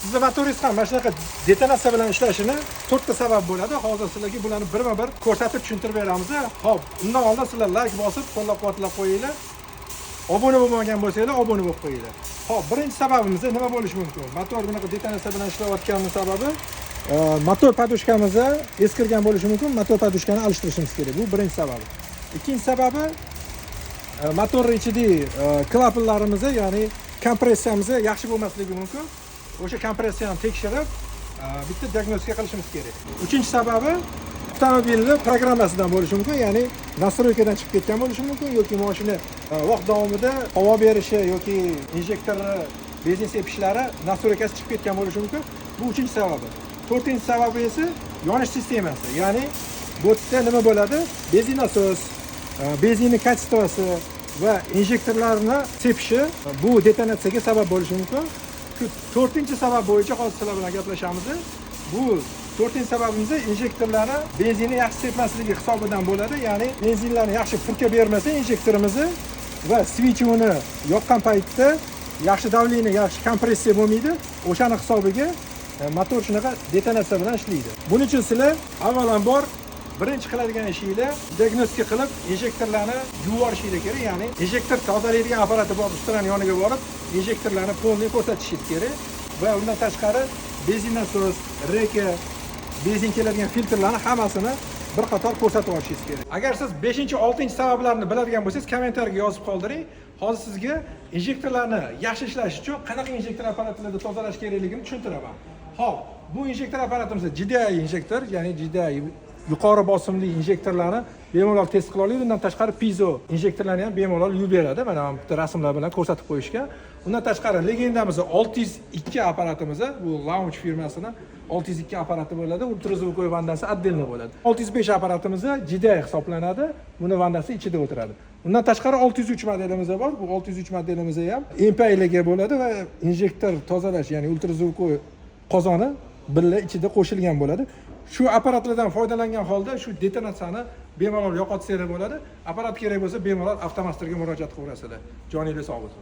Sizni motoringiz ham mana shunaqa detonatsiya bilan ishlashini 4 ta sabab bo'ladi. Hozir sizlarga bularni birma-bir ko'rsatib tushuntirib beramiz. Xo'p, undan oldin sizlar like bosib, qo'llab-quvvatlab qo'yinglar. Obuna bo'lmagan bo'lsanglar, obuna bo'lib qo'yinglar. Xo'p, birinchi sababimiz nima bo'lishi mumkin? Motor bunaqa detonatsiya bilan ishlayotganning sababi motor podushkamiz eskirgan bo'lishi mumkin. Motor podushkani alishtirishimiz kerak. Bu birinchi sababi. Ikkinchi sababi motor ichidagi klapanlarimiz, ya'ni kompressiyamiz yaxshi bo'lmasligi mumkin. O'sha kompressiyani tekshirib, bitta diagnostika qilishimiz kerak. Uchinchi sababi avtomobilni programmasidan bo'lishi mumkin, ya'ni nastroykadan chiqib ketgan bo'lishi mumkin yoki mashina vaqt davomida havo berishi yoki injektorni benzin sepishlari nastroykasi chiqib ketgan bo'lishi mumkin. Bu uchinchi sababi. To'rtinchi sababi esa yonish sistemasi. Ya'ni bu yerda nima bo'ladi? Benzin nasos, benzinning kachествоsi va injektorlarni sepishi bu detonatsiyaga sabab bo'lishi mumkin. To'rtinchi sabab bo'yicha hozir sizlar bilan gaplashamiz. Bu to'rtinchi sababimiz injektorlarni benzinni yaxshi sepmasligi hisobidan bo'ladi. Ya'ni benzinlarni yaxshi purka bermasa injektorimiz va switch uni yoqqan paytda yaxshi davleniya, yaxshi kompressiya bo'lmaydi. O'shani hisobiga motor shunaqa detonatsiya bilan ishlaydi. Buning uchun sizlar avvalambor birinchi qiladigan ishinglar diagnostika qilib, injektorlarni yuvib olishinglar kerak. Ya'ni injektor tozalaydigan apparati bor, ustining yoniga borib, injektorlarni polni ko'rsatishingiz kerak va undan tashqari benzin nasos, reka, benzin keladigan filtrlarni hammasini bir qator ko'rsatib olishingiz kerak. Agar siz 5-6 sabablarni biladigan bo'lsangiz, kommentariyga yozib qoldiring. Hozir sizga injektorlarni yaxshi ishlashi uchun qanaqa injektor apparatlarda tozalash kerakligini tushuntiraman. Hop, bu injektor apparatimiz GDI injektor, ya'ni GDI yuqori bosimli injektorlarni bemalol test qila oladi. Undan tashqari piezo injektorlarni ham bemalol yuvib beradi. Mana bu bitta rasmlar bilan ko'rsatib qo'yishgan. Undan tashqari legendamiz 602 apparatimiz, bu Launch firmasining 602 apparati bo'ladi. Ultrazvukovoy vandasi отдельно bo'ladi. 605 apparatimiz GDI hisoblanadi. Buni vandasi ichida o'tiradi. Undan tashqari 603 modelimiz bor. Bu 603 modelimiz ham MPI'larga bo'ladi va injektor tozalash, ya'ni ultrazvukovoy qozoni birga ichida qo'shilgan bo'ladi. Shu apparatlardan foydalangan holda shu detonatsiyani bemalol yo'qotsanglar bo'ladi. Apparat kerak bo'lsa bemalol Avtomasterga murojaat qilaverasizlar. Joningiz sog' bo'lsin.